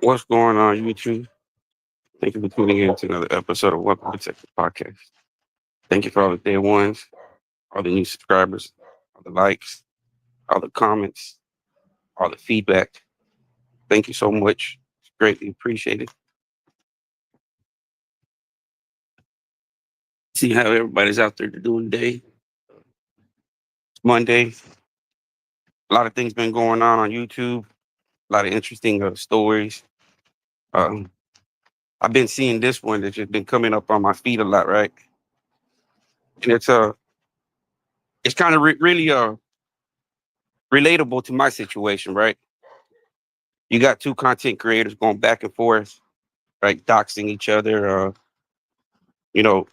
What's going on, YouTube? Thank you for tuning in to another episode of Welcome to Texas Podcast. Thank you for all the day ones, all the new subscribers, all the likes, all the comments, all the feedback. Thank you so much. It's greatly appreciated. See how everybody's out there doing today. It's Monday. A lot of things been going on YouTube. A lot of interesting stories. Um, I've been seeing this one that's just been coming up on my feed a lot, right? And it's kind of really relatable to my situation, right? You got two content creators going back and forth, right? Doxing each other, you know,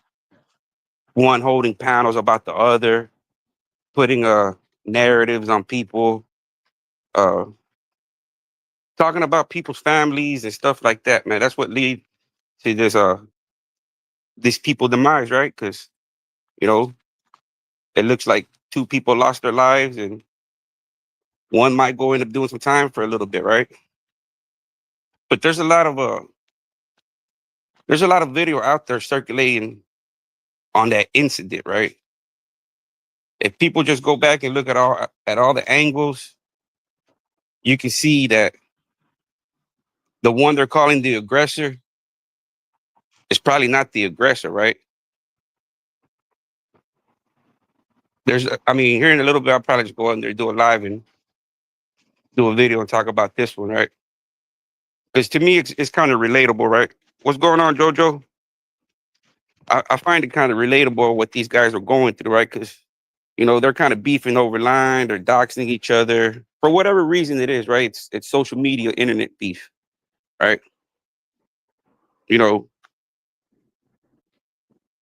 one holding panels about the other, putting narratives on people, uh, talking about people's families and stuff like that, man. That's what lead to this people demise, right? Because, you know, it looks like two people lost their lives and one might go end up doing some time for a little bit, right? But there's a lot of video out there circulating on that incident, right? If people just go back and look at all the angles, you can see that the one they're calling the aggressor is probably not the aggressor, right? I mean, here in a little bit, I'll probably just go in there, do a live and do a video and talk about this one, right? Because to me, it's kind of relatable, right? What's going on, JoJo? I find it kind of relatable what these guys are going through, right? Because, you know, they're kind of beefing over line, they're doxing each other for whatever reason it is, right? It's social media, internet beef, right? You know,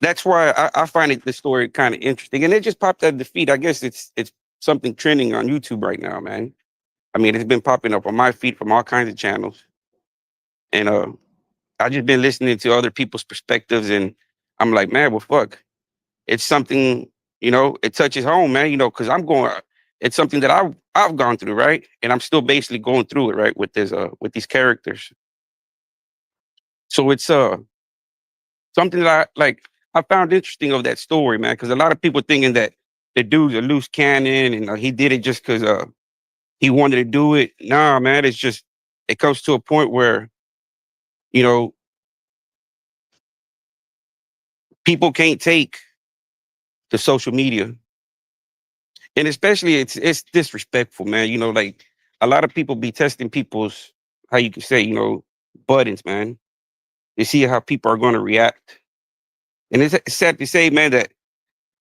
that's why I find this story kind of interesting. And it just popped out of the feed. I guess it's something trending on YouTube right now, man. I mean, it's been popping up on my feed from all kinds of channels. And I just been listening to other people's perspectives and I'm like, man, well fuck. It's something, you know, it touches home, man, you know, because it's something that I've gone through, right? And I'm still basically going through it, right, with these characters. So it's something that I found interesting of that story, man, because a lot of people thinking that the dude's a loose cannon and he did it just because he wanted to do it. Nah, man, it's just it comes to a point where you know people can't take the social media, and especially it's disrespectful, man. You know, like a lot of people be testing people's how you can say, you know, buttons, man. To see how people are going to react, and it's sad to say, man, that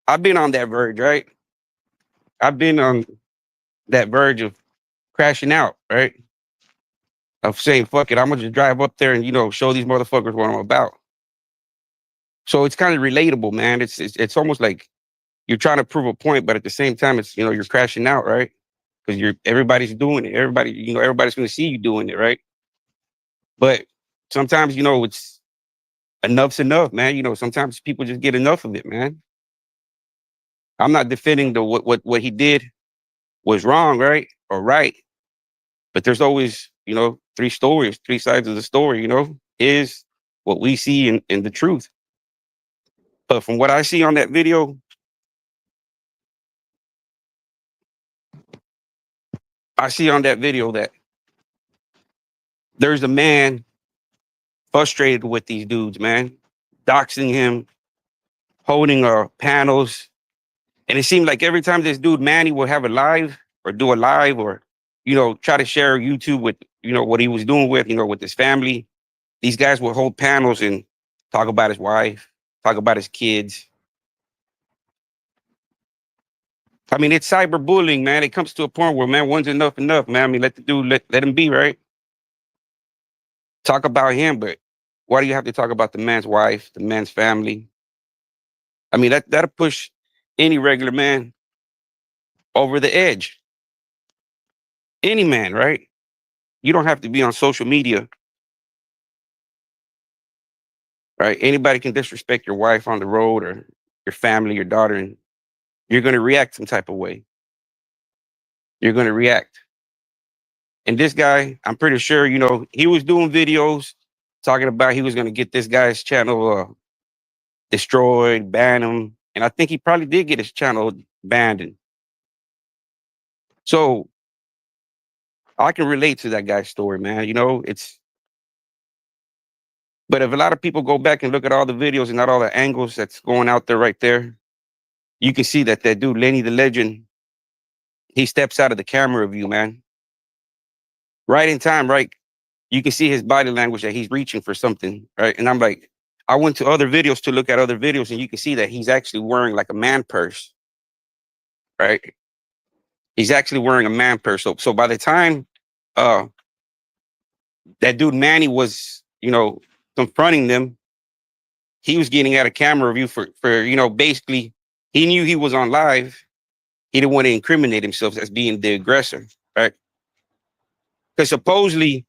I've been on that verge, right? I've been on that verge of crashing out, right? Of saying, fuck it, I'm gonna just drive up there and, you know, show these motherfuckers what I'm about. So it's kind of relatable, man. It's almost like you're trying to prove a point, but at the same time, it's, you know, you're crashing out, right? Because everybody's doing it. Everybody's gonna see you doing it, right? But sometimes, you know, it's enough's enough, man. You know, sometimes people just get enough of it, man. I'm not defending the what he did was wrong, right? Or right. But there's always, you know, three stories, three sides of the story, you know, is what we see in the truth. But from what I see on that video, I see on that video that there's a man frustrated with these dudes, man, doxing him, holding panels. And it seemed like every time this dude Manny would have a live or do a live or, you know, try to share YouTube with, you know, what he was doing with, you know, with his family, these guys would hold panels and talk about his wife, talk about his kids. I mean, it's cyberbullying, man. It comes to a point where, man, one's enough, man. I mean, let the dude let him be, right? Talk about him, but why do you have to talk about the man's wife, the man's family? I mean, that'll push any regular man over the edge. Any man, right? You don't have to be on social media, right? Anybody can disrespect your wife on the road or your family, your daughter, and you're going to react some type of way. You're going to react. And this guy, I'm pretty sure, he was doing videos talking about he was going to get this guy's channel destroyed, ban him. And I think he probably did get his channel banned. And so I can relate to that guy's story, man. But if a lot of people go back and look at all the videos and not all the angles that's going out there right there, you can see that dude, Lenny the Legend, he steps out of the camera view, man. Right in time, right? You can see his body language that he's reaching for something, right? And I'm like, I went to other videos to look at other videos, and you can see that he's actually wearing like a man purse, right? He's actually wearing a man purse. So by the time uh that dude Manny was, confronting them, he was getting out of camera view for basically he knew he was on live. He didn't want to incriminate himself as being the aggressor, right? Because supposedly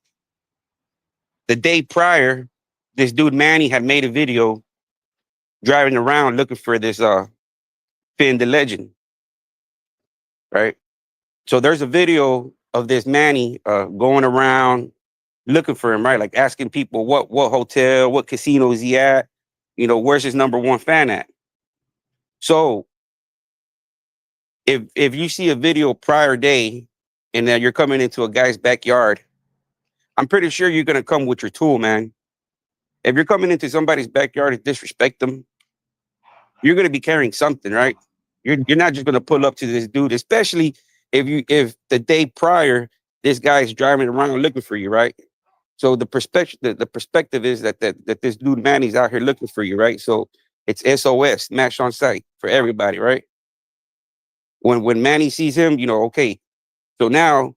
the day prior, this dude Manny had made a video driving around looking for this Finn the Legend, right? So there's a video of this Manny going around looking for him, right? Like asking people what hotel, what casino is he at? Where's his number one fan at? So if you see a video prior day and that you're coming into a guy's backyard, I'm pretty sure you're gonna come with your tool, man. If you're coming into somebody's backyard to disrespect them, you're gonna be carrying something, right? You're not just gonna pull up to this dude, especially if the day prior this guy is driving around looking for you, right? So the perspective is that this dude Manny's out here looking for you, right? So it's SOS, smash on sight for everybody, right? When Manny sees him, okay. So now,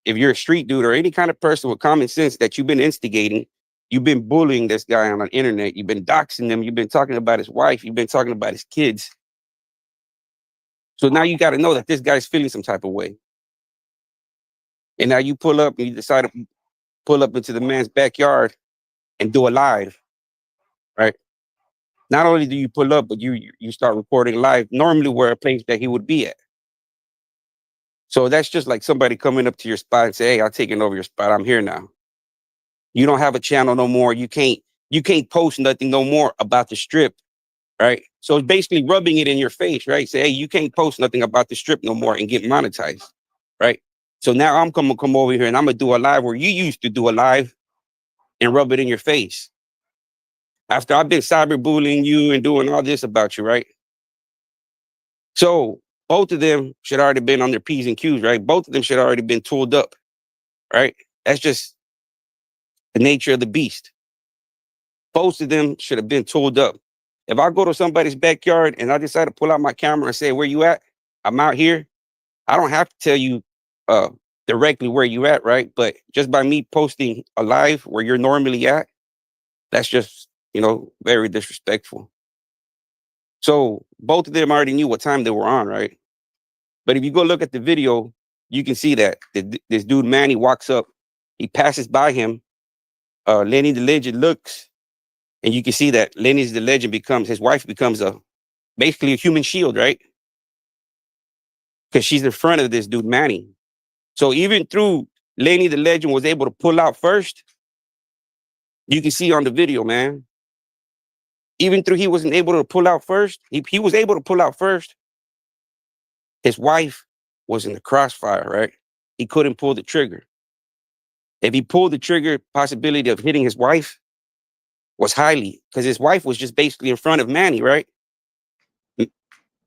if you're a street dude or any kind of person with common sense that you've been instigating, you've been bullying this guy on the internet, you've been doxing him, you've been talking about his wife, you've been talking about his kids. So now you got to know that this guy's feeling some type of way. And now you pull up and you decide to pull up into the man's backyard and do a live, right? Not only do you pull up, but you start recording live, normally where a place that he would be at. So that's just like somebody coming up to your spot and say, "Hey, I'm taking over your spot. I'm here now. You don't have a channel no more. You can't post nothing no more about the strip," right? So it's basically rubbing it in your face, right? Say, "Hey, you can't post nothing about the strip no more and get monetized," right? So now I'm gonna come over here and I'm gonna do a live where you used to do a live and rub it in your face. After I've been cyberbullying you and doing all this about you, right? So both of them should already been on their P's and Q's, right? Both of them should already been tooled up, right? That's just the nature of the beast. Both of them should have been tooled up. If I go to somebody's backyard and I decide to pull out my camera and say, "Where you at? I'm out here." I don't have to tell you uh, directly where you at, right? But just by me posting a live where you're normally at, that's just, very disrespectful. So both of them already knew what time they were on, right? But if you go look at the video, you can see that this dude Manny walks up, he passes by him. Lenny the Legend looks, and you can see that Lenny's the Legend his wife becomes basically a human shield, right? Because she's in front of this dude Manny. So even through Lenny the Legend was able to pull out first, you can see on the video, man. Even through he wasn't able to pull out first, he was able to pull out first. His wife was in the crossfire, right? He couldn't pull the trigger. If he pulled the trigger, possibility of hitting his wife was highly, because his wife was just basically in front of Manny, right?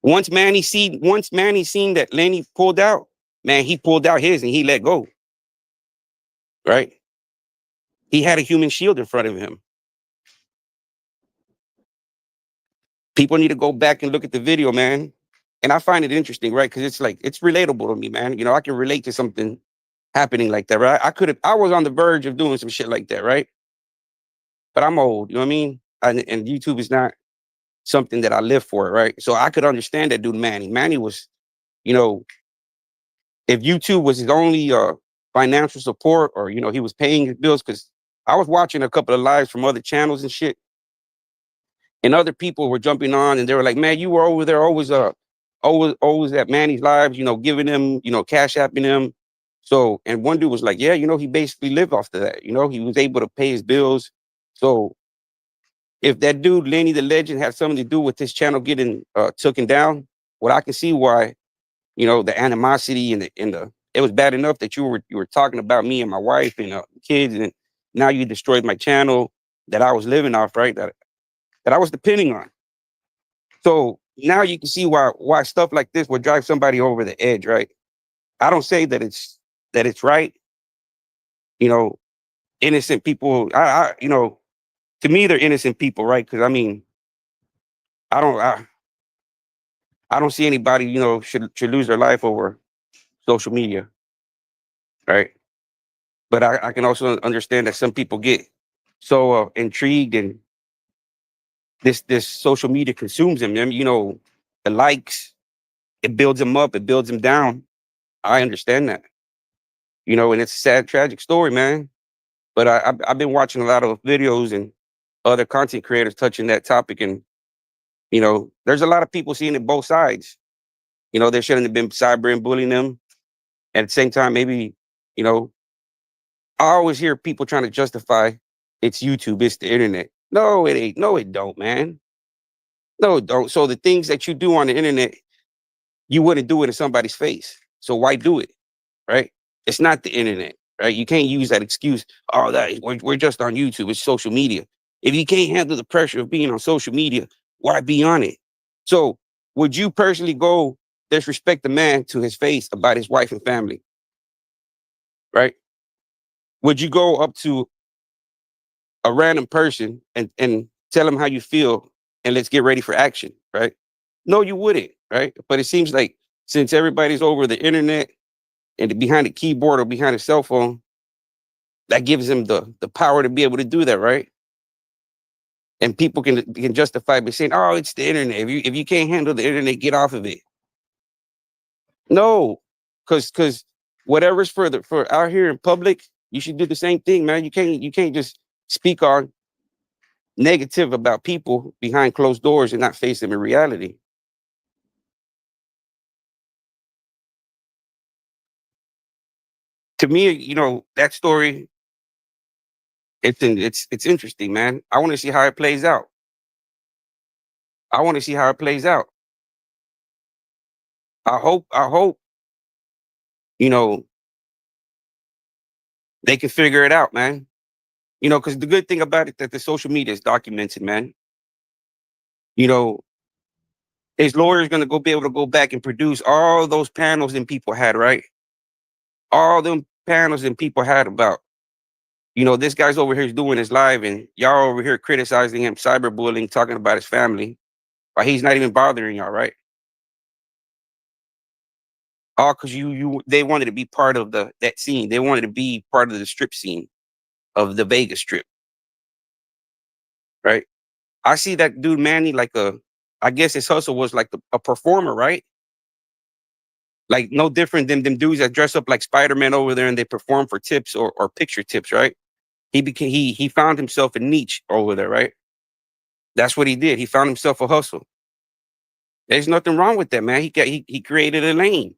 Once Manny seen that Lenny pulled out, man, he pulled out his and he let go, right? He had a human shield in front of him. People need to go back and look at the video, man. And I find it interesting, right? Because it's relatable to me, man. I can relate to something happening like that, right? I was on the verge of doing some shit like that, right? But I'm old, you know what I mean? And YouTube is not something that I live for, right? So I could understand that dude Manny. Manny was, you know, if YouTube was his only financial support, or he was paying his bills, because I was watching a couple of lives from other channels and shit, and other people were jumping on and they were like, "Man, you were over there always at Manny's lives, giving him, cash apping him." So, and one dude was like, yeah, he basically lived off of that. He was able to pay his bills. So if that dude, Lenny the Legend, had something to do with this channel getting taken down, what I can see why, the animosity and the it was bad enough that you were talking about me and my wife and kids, and now you destroyed my channel that I was living off, right? That I was depending on. So now you can see why stuff like this would drive somebody over the edge, right? I don't say that it's right. You know, innocent people. To me, they're innocent people, right? Because I mean, I don't, I don't see anybody, should lose their life over social media, right? But I can also understand that some people get so intrigued, and this social media consumes them. The likes, it builds them up, it builds them down. I understand that, and it's a sad, tragic story, man. But I've been watching a lot of videos and other content creators touching that topic, and there's a lot of people seeing it both sides. They shouldn't have been cyber and bullying them. At the same time, maybe, you know, I always hear people trying to justify it's YouTube, it's the internet. No, it ain't. No, it don't, man. No, it don't. So the things that you do on the internet, you wouldn't do it in somebody's face. So why do it? Right? It's not the internet, right? You can't use that excuse. Oh, we're just on YouTube. It's social media. If you can't handle the pressure of being on social media, why be on it? So would you personally go disrespect the man to his face about his wife and family, right? Would you go up to a random person and tell them how you feel and let's get ready for action, right? No, you wouldn't, right? But it seems like since everybody's over the internet and behind a keyboard or behind a cell phone, that gives them the power to be able to do that, right? And people can justify by saying, "Oh, it's the internet. If you can't handle the internet, get off of it." No, because whatever's for out here in public, you should do the same thing, man. You can't just speak on negative about people behind closed doors and not face them in reality. To me, that story, it's interesting, man. I want to see how it plays out. I want to see how it plays out. I hope, you know, they can figure it out, man. Because the good thing about it that the social media is documented, man. You know, his lawyer's gonna be able to go back and produce all those panels and people had, right? All them panels and people had about, this guy's over here is doing his live and y'all over here criticizing him, cyberbullying, talking about his family, but he's not even bothering y'all, right? All because they wanted to be part of that scene. They wanted to be part of the strip scene of the Vegas strip, right? I see that dude Manny like I guess his hustle was like a performer, right? Like no different than them dudes that dress up like Spider-Man over there and they perform for tips or picture tips, right? He found himself a niche over there, right? That's what he did. He found himself a hustle. There's nothing wrong with that, man. He created a lane.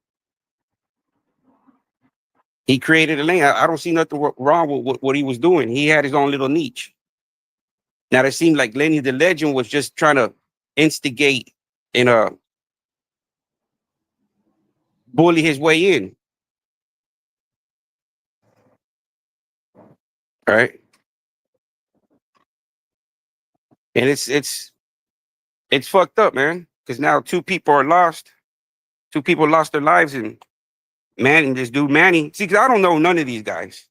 He created a lane. I don't see nothing wrong with what he was doing. He had his own little niche. Now it seemed like Lenny the Legend was just trying to instigate and bully his way in, right? And it's fucked up, man. Because now two people are lost. Two people lost their lives, and Manny, this dude Manny. See, because I don't know none of these guys.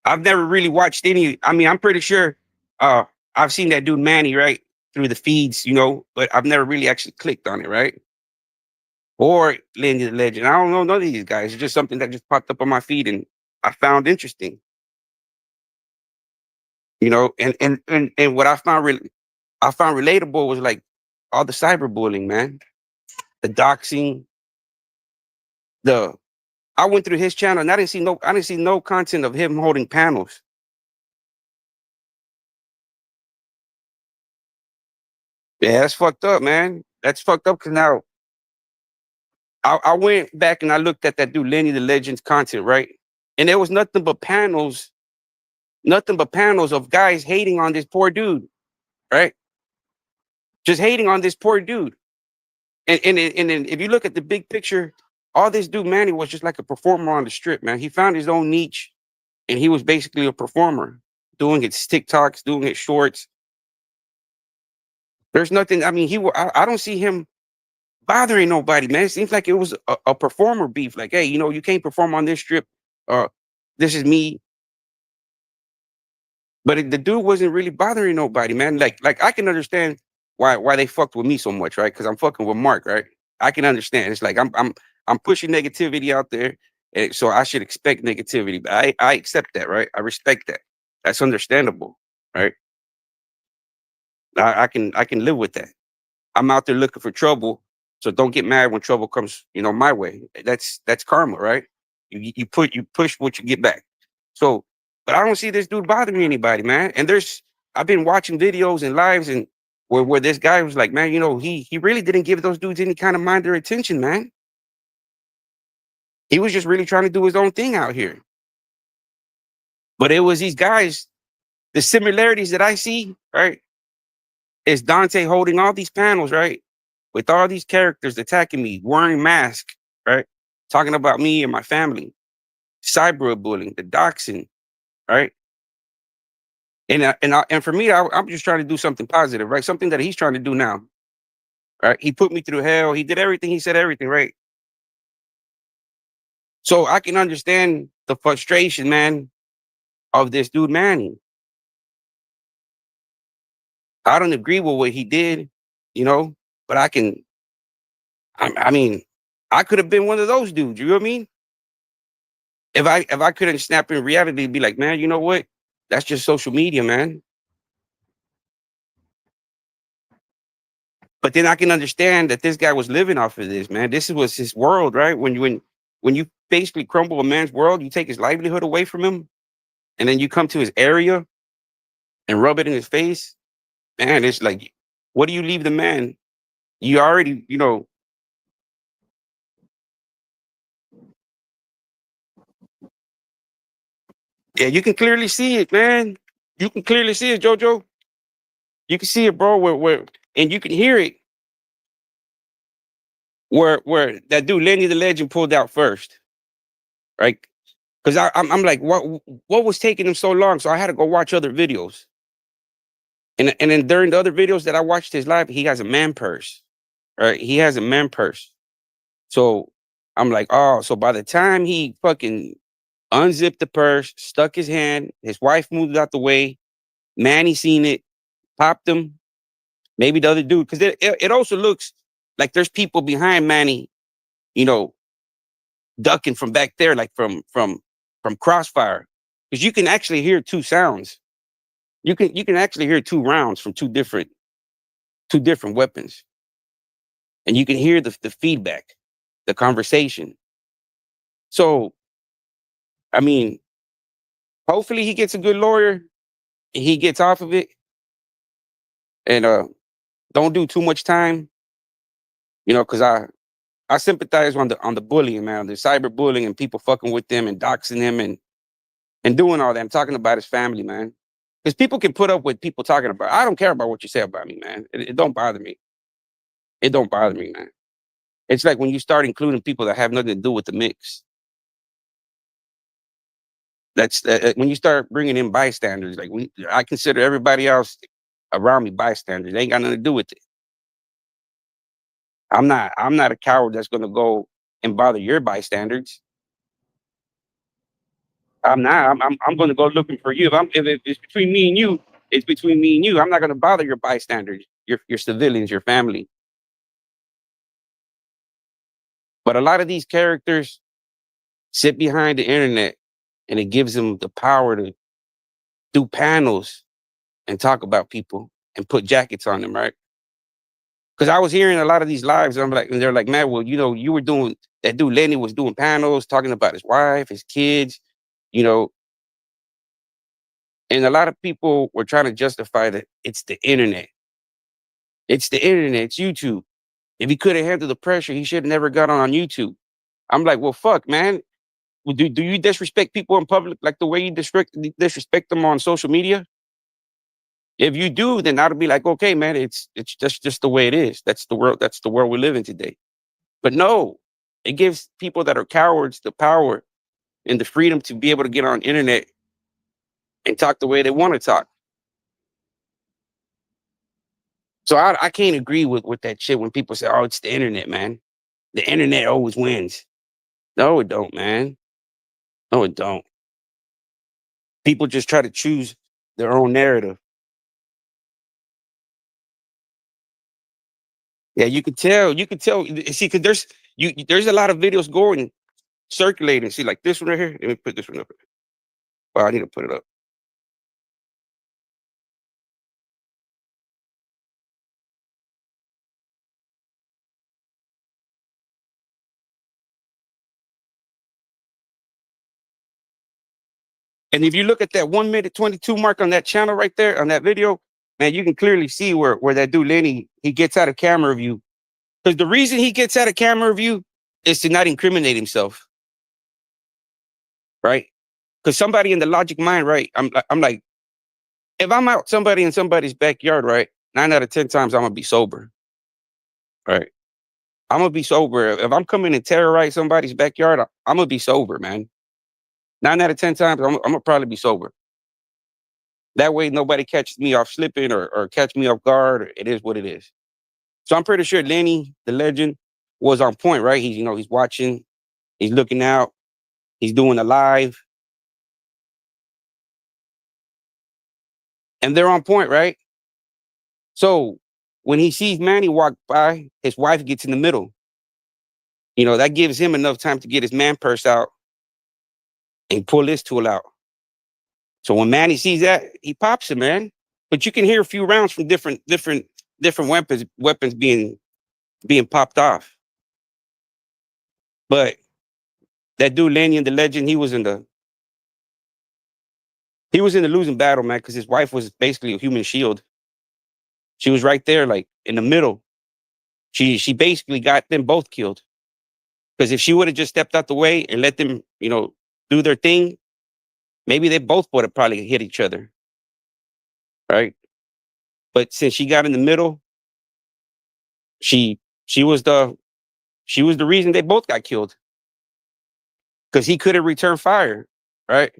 I've never really watched any. I mean, I'm pretty sure uh I've seen that dude Manny, right, through the feeds, but I've never really actually clicked on it, right? Or Lenny the Legend. I don't know none of these guys. It's just something that just popped up on my feed and I found interesting. And what I found relatable was like all the cyberbullying, man. The doxing, the I went through his channel and I didn't see no content of him holding panels. Yeah, that's fucked up, man. That's fucked up because now I went back and I looked at that dude Lenny the Legend's content, right? And there was nothing but panels of guys hating on this poor dude, right? Just hating on this poor dude. And then if you look at the big picture, all this dude Manny was just like a performer on the strip, man. He found his own niche, and he was basically a performer, doing his TikToks, doing his shorts. There's nothing. I mean, I don't see him bothering nobody, man. It seems like it was a performer beef. Like, hey, you can't perform on this strip. Uh, this is me. But the dude wasn't really bothering nobody, man. Like I can understand why they fucked with me so much, right? Because I'm fucking with Mark, right? I can understand. It's like I'm pushing negativity out there, and so I should expect negativity. But I accept that, right? I respect that. That's understandable, right? I can live with that. I'm out there looking for trouble, so don't get mad when trouble comes, my way. That's karma, right? You push what you get back. So, but I don't see this dude bothering anybody, man. And I've been watching videos and lives and where this guy was like, man, he really didn't give those dudes any kind of mind or attention, man. He was just really trying to do his own thing out here. But it was these guys, the similarities that I see, right? Is Dante holding all these panels, right? With all these characters attacking me, wearing masks, right? Talking about me and my family, cyberbullying, the doxing, right? And for me, I'm just trying to do something positive, right? Something that he's trying to do now, right? He put me through hell. He did everything. He said everything, right? So I can understand the frustration, man, of this dude Manny. I don't agree with what he did, but I can. I mean, I could have been one of those dudes. You know what I mean? If I couldn't snap in reality, be like, man, you know what? That's just social media, man. But then I can understand that this guy was living off of this, man. This was his world, right? When you basically crumble a man's world, you take his livelihood away from him, and then you come to his area and rub it in his face. Man, it's like, what do you leave the man? You already, yeah, you can clearly see it, man. You can clearly see it, Jojo. You can see it, bro. And you can hear it where that dude Lenny the Legend pulled out first, right? Because I'm like, what was taking him so long? So I had to go watch other videos. And then during the other videos that I watched his live, he has a man purse, right? He has a man purse. So I'm like, oh, so by the time he fucking unzipped the purse, stuck his hand, his wife moved out the way, Manny seen it, popped him, maybe the other dude, because it also looks like there's people behind Manny, you know, ducking from back there, like from crossfire. Because you can actually hear two sounds. You can actually hear two rounds from two different weapons. And you can hear the feedback, the conversation. So, I mean, hopefully he gets a good lawyer, and he gets off of it, and don't do too much time, because I sympathize on the bullying, man, the cyberbullying and people fucking with them and doxing him and doing all that. I'm talking about his family, man. Because people can put up with people talking about. I don't care about what you say about me, man. It don't bother me. It don't bother me, man. It's like when you start including people that have nothing to do with the mix. That's when you start bringing in bystanders. Like I consider everybody else around me bystanders. They ain't got nothing to do with it. I'm not a coward that's gonna go and bother your bystanders. I'm not. I'm gonna go looking for you. If it's between me and you, it's between me and you. I'm not gonna bother your bystanders, your civilians, your family. But a lot of these characters sit behind the internet, and it gives them the power to do panels and talk about people and put jackets on them, right? Because I was hearing a lot of these lives, and they're like, man, well, you were doing that dude Lenny was doing panels talking about his wife, his kids, you know, and a lot of people were trying to justify that it's the internet. It's the internet, it's YouTube. If he could have handled the pressure, he should have never got on YouTube. I'm like, well, fuck, man. Well, do you disrespect people in public like the way you disrespect them on social media? If you do, then I'll be like, okay, man, it's just the way it is. That's the world. That's the world we live in today. But no, it gives people that are cowards the power and the freedom to be able to get on the internet and talk the way they want to talk. So I can't agree with that shit when people say, "Oh, it's the internet, man. The internet always wins." No, it don't, man. No, it don't. People just try to choose their own narrative. Yeah, you could tell. You could tell. See, because there's a lot of videos going circulating. See, like this one right here. Let me put this one up. Well, I need to put it up. And if you look at that 1 minute 22 mark on that channel right there on that video, man, you can clearly see where that dude Lenny he gets out of camera view. Because the reason he gets out of camera view is to not incriminate himself, right? Because somebody in the logic mind, right? I'm like, if I'm out somebody in somebody's backyard, right? 9 out of 10 times I'm gonna be sober, right? I'm gonna be sober. If I'm coming and terrorize somebody's backyard, I'm gonna be sober, man. 9 out of 10 times, I'm gonna probably be sober. That way, nobody catches me off slipping or catch me off guard. It is what it is. So I'm pretty sure Lenny, the legend, was on point, right? He's he's watching, he's looking out, he's doing a live, and they're on point, right? So when he sees Manny walk by, his wife gets in the middle. That gives him enough time to get his man purse out and pull his tool out. So when Manny sees that, he pops it, man. But you can hear a few rounds from different weapons being popped off. But that dude Lanyon, the legend, he was in the losing battle, man, because his wife was basically a human shield. She was right there, like in the middle. She basically got them both killed. Because if she would have just stepped out the way and let them, do their thing, maybe they both would have probably hit each other, right? But since she got in the middle, she she was the she was the reason they both got killed. Because he couldn't return fire, right?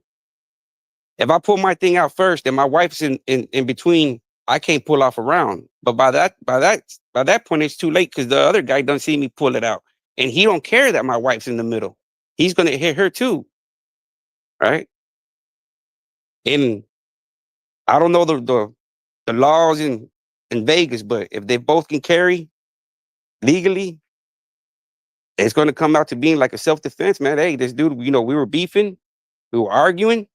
If I pull my thing out first and my wife's in between, I can't pull off a round. But by that point, it's too late because the other guy doesn't see me pull it out, and he don't care that my wife's in the middle. He's gonna hit her too, right? And I don't know the laws in Vegas, but if they both can carry legally, it's gonna come out to being like a self defense, man. Hey, this dude, we were beefing, we were arguing.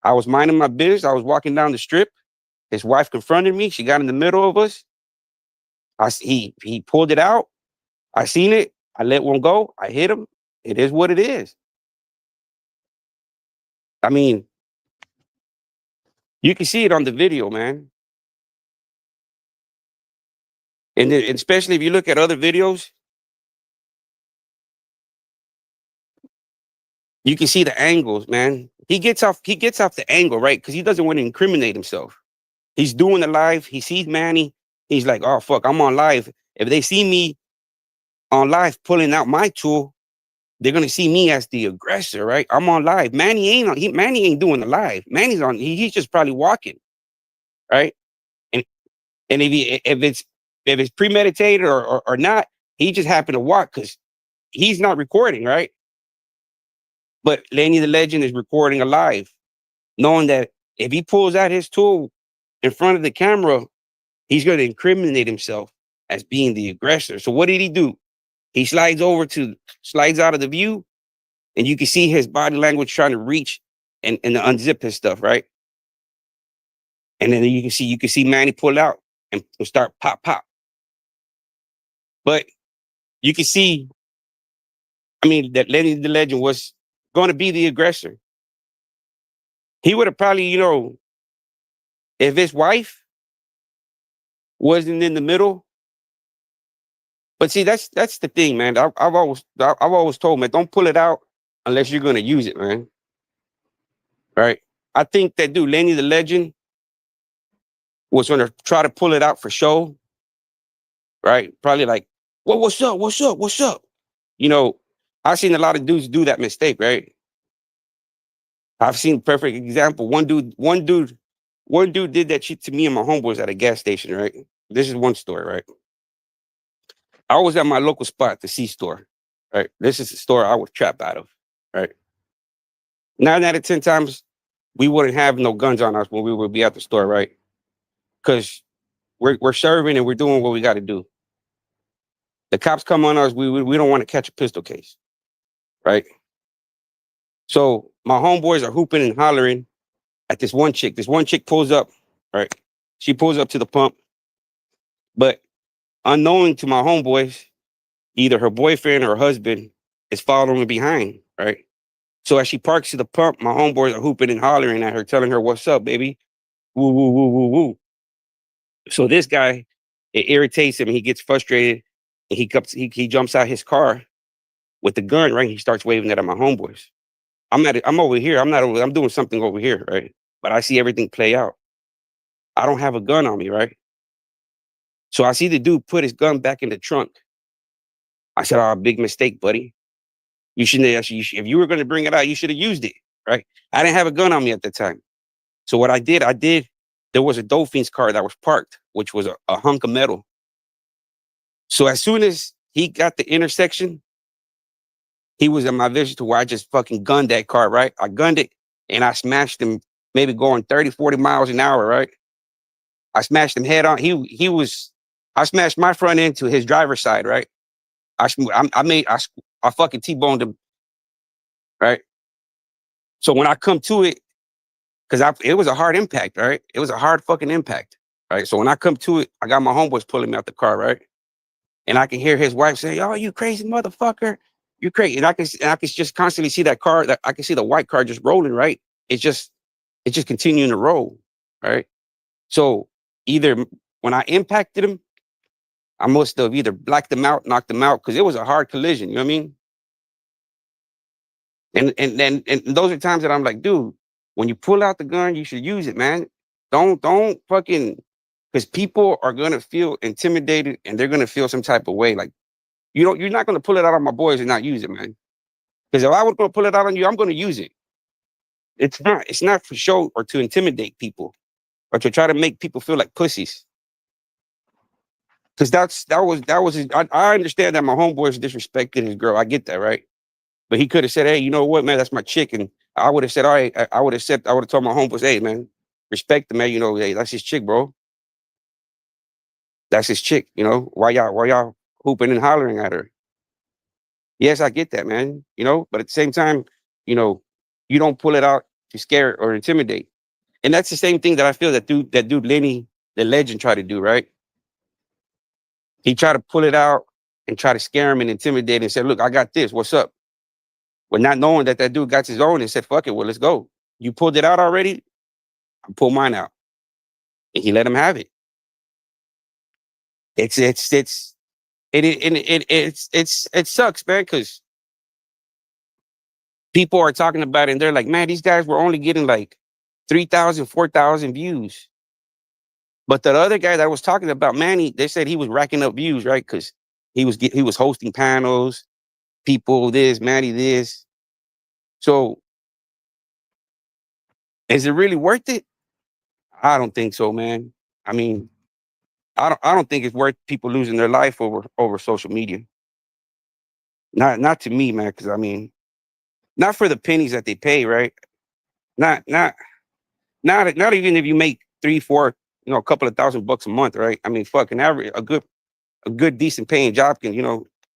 I was minding my business. I was walking down the strip. His wife confronted me. She got in the middle of us. He pulled it out. I seen it. I let one go. I hit him. It is what it is. I mean, you can see it on the video, man. And especially if you look at other videos, you can see the angles, man. He gets off the angle, right? Because he doesn't want to incriminate himself. He's doing the live. He sees Manny. He's like, oh fuck, I'm on live. If they see me on live pulling out my tool, they're gonna see me as the aggressor, right? I'm on live. Manny ain't doing the live. Manny's on. He's just probably walking, right? And and if it's premeditated or not, he just happened to walk because he's not recording, right? But Lenny the Legend is recording alive, knowing that if he pulls out his tool in front of the camera, he's going to incriminate himself as being the aggressor. So what did he do? He slides out of the view, and you can see his body language trying to reach and to unzip his stuff, right? And then you can see Manny pull out and start pop pop. But you can see, I mean, that Lenny the Legend was going to be the aggressor. He would have probably, if his wife wasn't in the middle, But see, that's the thing, man. I've always told, man, don't pull it out unless you're gonna use it, man. Right? I think that dude Lenny the Legend was gonna try to pull it out for show, right? Probably like, well, what's up? What's up? What's up? You know, I've seen a lot of dudes do that mistake, right? I've seen perfect example. One dude did that shit to me and my homeboys at a gas station, right? This is one story, right? I was at my local spot, the C store, right? This is the store I would trap out of, right? 9 out of 10 times, we wouldn't have no guns on us when we would be at the store, right? Because we're serving and we're doing what we got to do. The cops come on us, we don't want to catch a pistol case, right? So my homeboys are hooping and hollering at this one chick. This one chick pulls up, right? She pulls up to the pump, but unknowing to my homeboys, either her boyfriend or her husband is following behind, right? So as she parks to the pump, my homeboys are hooping and hollering at her, telling her, "What's up, baby? Woo, woo, woo, woo, woo." So this guy, it irritates him. He gets frustrated, and he jumps out his car with the gun, right? He starts waving it at my homeboys. I'm over here. I'm doing something over here, right? But I see everything play out. I don't have a gun on me, right? So I see the dude put his gun back in the trunk. I said, "Oh, big mistake, buddy. You shouldn't have, if you were going to bring it out, you should have used it, right?" I didn't have a gun on me at the time. So what I did, there was a Dolphins car that was parked, which was a hunk of metal. So as soon as he got the intersection, he was in my vision to where I just fucking gunned that car, right? I gunned it and I smashed him, maybe going 30, 40 miles an hour, right? I smashed him head on. I smashed my front end to his driver's side, right? I fucking T-boned him, right? So when I come to it, it was a hard impact, right? It was a hard fucking impact, right? So when I come to it, I got my homeboys pulling me out the car, right? And I can hear his wife say, "Oh, you crazy motherfucker. You crazy." And I can just constantly see that car, that I can see the white car just rolling, right? It's just continuing to roll, right? So either when I impacted him, I must have either blacked him out, knocked him out, because it was a hard collision, you know what I mean? And those are times that I'm like, dude, when you pull out the gun, you should use it, man. Don't fucking, because people are gonna feel intimidated and they're gonna feel some type of way. Like you're not gonna pull it out on my boys and not use it, man. Because if I was gonna pull it out on you, I'm gonna use it. It's not for show or to intimidate people or to try to make people feel like pussies. Because that was his, I understand that my homeboys disrespected his girl. I get that, right? But he could have said, "Hey, you know what, man? That's my chick." And I would have said, "All right," I would have told my homeboys, "Hey, man, respect the man. You know, hey, that's his chick, bro. That's his chick. You know, why y'all hooping and hollering at her?" Yes, I get that, man. You know, but at the same time, you know, you don't pull it out to scare or intimidate. And that's the same thing that I feel that dude Lenny, the legend, tried to do, right? He tried to pull it out and try to scare him and intimidate and said, "Look, I got this. What's up?" Well, not knowing that dude got his own and said, "Fuck it. Well, let's go. You pulled it out already. I pull mine out." And he let him have it. It's it sucks, man, because people are talking about it and they're like, "Man, these guys were only getting like 3,000, 4,000 views." But the other guy that I was talking about, man, they said he was racking up views, right? Because he was hosting panels, people this, Manny this. So is it really worth it? I don't think so, man. I mean, I don't think it's worth people losing their life over social media. Not to me, man. Because I mean, not for the pennies that they pay, right? Not not not even if you make three, four, a couple of $1,000 a month, right? I mean, fucking average, a good decent paying job can,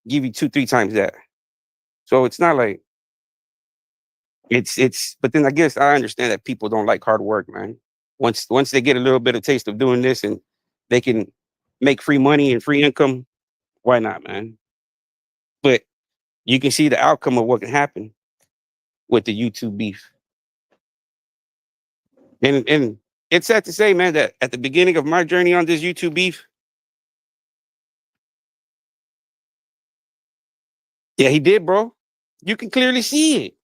give you two, three times that. So it's not like but then I guess I understand that people don't like hard work, man. Once they get a little bit of taste of doing this and they can make free money and free income, why not, man? But you can see the outcome of what can happen with the YouTube beef. And it's sad to say, man, that at the beginning of my journey on this YouTube beef, Yeah, he did, bro. You can clearly see it.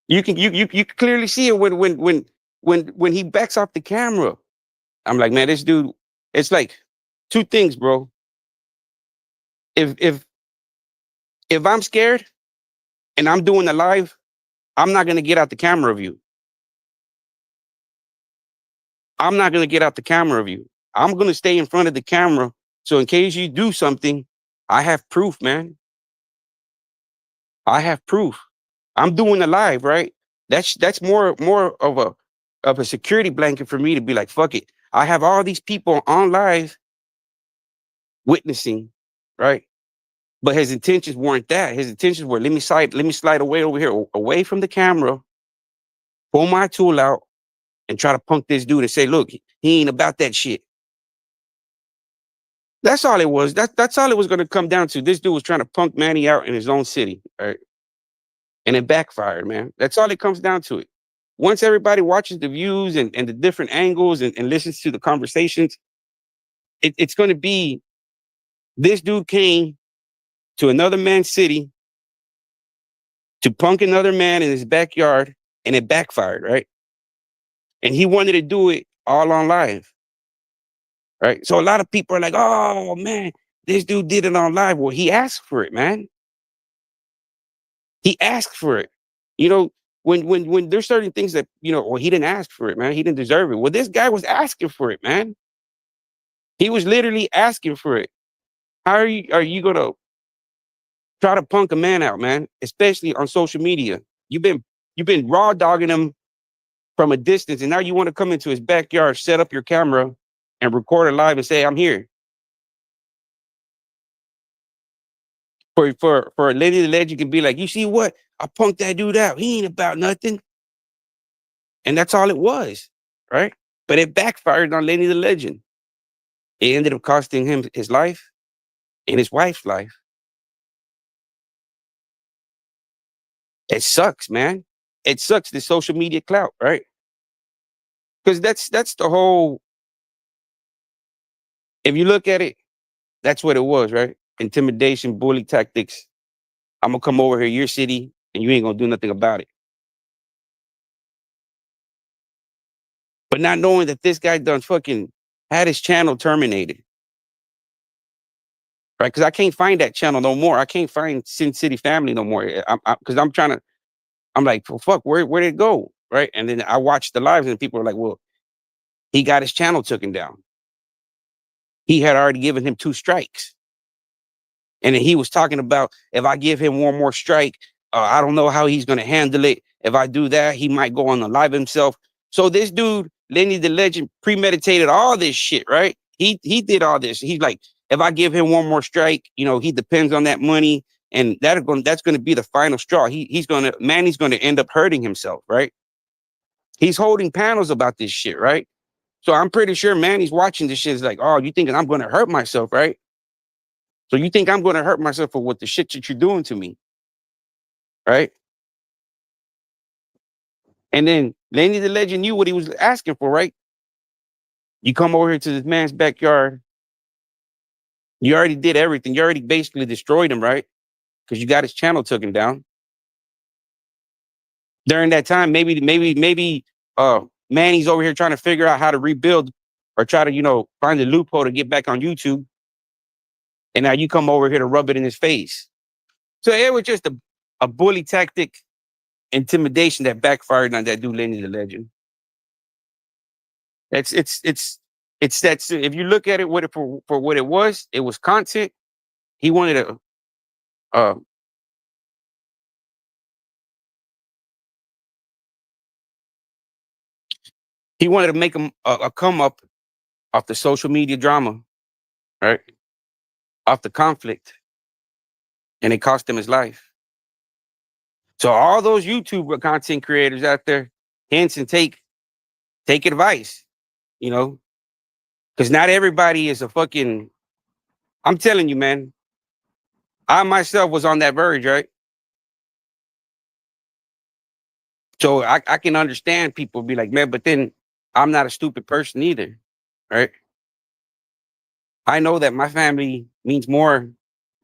You can clearly see it when he backs off the camera. I'm like, man, this dude. It's like two things, bro. If if if I'm scared and I'm doing the live, I'm not gonna get out the camera view. I'm not gonna get out the camera view. I'm gonna stay in front of the camera. So in case you do something, I have proof, man. I have proof. I'm doing the live, right? That's more of a security blanket for me to be like, fuck it. I have all these people on live witnessing, right? But his intentions weren't that. His intentions were let me slide away over here, away from the camera, pull my tool out, and try to punk this dude and say, look, he ain't about that shit. That's all it was. That's all it was gonna come down to. This dude was trying to punk Manny out in his own city, right? And it backfired, man. That's all it comes down to it. Once everybody watches the views and the different angles and listens to the conversations, it's gonna be this dude came to another man's city to punk another man in his backyard and it backfired, right? And he wanted to do it all on live, right? So a lot of people are like, oh man, this dude did it on live. Well, he asked for it, man. He asked for it. You know, when there's certain things that, well, he didn't ask for it, man. He didn't deserve it. Well, this guy was asking for it, man. He was literally asking for it. How are you gonna try to punk a man out, man? Especially on social media. You've been raw dogging him from a distance, and now you want to come into his backyard, set up your camera, and record it live and say, "I'm here." For a lady to let you can be like, "You see what? I punked that dude out. He ain't about nothing," and that's all it was, right? But it backfired on Lenny the Legend. It ended up costing him his life and his wife's life. It sucks, man. It sucks the social media clout, right? Because that's the whole. If you look at it, that's what it was, right? Intimidation, bully tactics. I'm gonna come over here, your city, and you ain't gonna do nothing about it. But not knowing that this guy done fucking had his channel terminated, right? Because I can't find that channel no more. I can't find Sin City Family no more. Because I'm trying to. I'm like, well, fuck, where did it go, right? And then I watched the lives, and people are like, well, he got his channel taken down. He had already given him two strikes. And then he was talking about if I give him one more strike, I don't know how he's going to handle it. If I do that, he might go on the live himself. So this dude, Lenny the Legend, premeditated all this shit, right? He did all this. He's like, if I give him one more strike, he depends on that money, and that's going to be the final straw. Manny's going to end up hurting himself, right? He's holding panels about this shit, right? So I'm pretty sure Manny's watching this shit. Is like, oh, you thinking I'm going to hurt myself, right? So you think I'm going to hurt myself for what the shit that you're doing to me, right? And then Lenny the Legend knew what he was asking for, right? You come over here to this man's backyard. You already did everything. You already basically destroyed him, right? Because you got his channel taken down. During that time, Manny's over here trying to figure out how to rebuild or try to, find a loophole to get back on YouTube. And now you come over here to rub it in his face. So it was just a bully tactic, intimidation that backfired on that dude, Lenny the Legend. It's that if you look at it for what it was content. He wanted to uh he wanted to make him a come up off the social media drama, right? Off the conflict, and it cost him his life. So all those YouTube content creators out there, Henson, take advice, you know, because not everybody is a fucking. I'm telling you, man. I myself was on that verge, right? So I can understand people be like, man, but then I'm not a stupid person either, right? I know that my family means more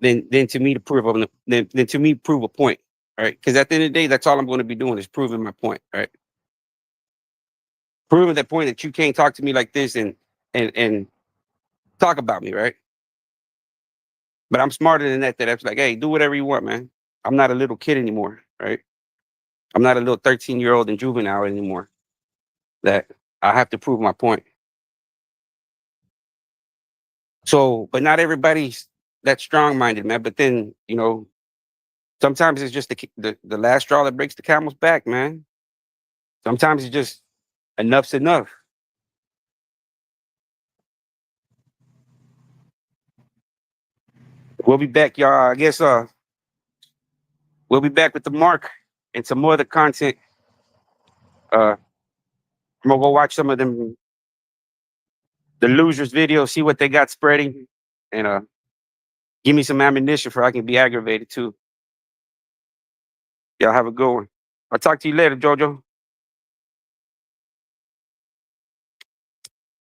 than to me to prove than to me prove a point. Right. Because at the end of the day, that's all I'm going to be doing is proving my point. Right. Proving that point that you can't talk to me like this and talk about me. Right. But I'm smarter than that. That I'm like, hey, do whatever you want, man. I'm not a little kid anymore. Right. I'm not a little 13-year-old and juvenile anymore. That I have to prove my point. So, but not everybody's that strong minded, man. But then, sometimes it's just the last straw that breaks the camel's back, man. Sometimes it's just enough's enough. We'll be back, y'all. I guess we'll be back with the mark and some more of the content. I'm gonna go watch some of them the losers videos, see what they got spreading, and give me some ammunition for I can be aggravated too. Y'all have a good one. I'll talk to you later, Jojo.